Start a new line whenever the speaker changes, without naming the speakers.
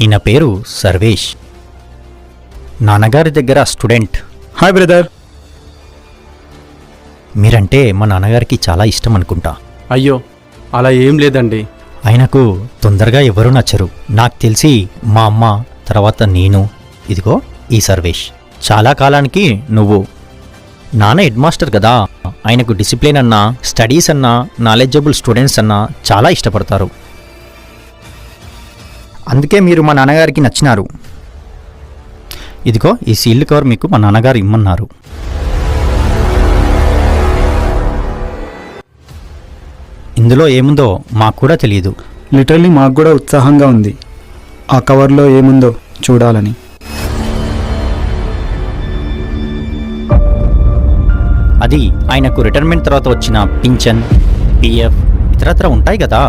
ఈయన పేరు సర్వేష్, నాన్నగారి దగ్గర స్టూడెంట్.
Hi brother.
మీరంటే మా నాన్నగారికి చాలా ఇష్టం అనుకుంటా.
అయ్యో అలా ఏం లేదండి.
ఆయనకు తొందరగా ఎవరూ నచ్చరు. నాకు తెలిసి మా అమ్మ, తర్వాత నేను, ఇదిగో ఈ సర్వేష్. చాలా కాలానికి నువ్వు. నాన్న హెడ్ మాస్టర్ కదా, ఆయనకు డిసిప్లిన్ అన్నా, స్టడీస్ అన్నా, నాలెడ్జబుల్ స్టూడెంట్స్ అన్నా చాలా ఇష్టపడతారు. అందుకే మీరు మా నాన్నగారికి నచ్చినారు. ఇదిగో ఈ సీల్డ్ కవర్ మీకు మా నాన్నగారు ఇమ్మన్నారు. ఇందులో ఏముందో మాకు కూడా తెలియదు.
లిటరల్లీ మాకు కూడా ఉత్సాహంగా ఉంది ఆ కవర్లో ఏముందో చూడాలని.
అది ఆయనకు రిటైర్మెంట్ తర్వాత వచ్చిన పింఛన్, పిఎఫ్, ఇతరత్ర ఉంటాయి కదా.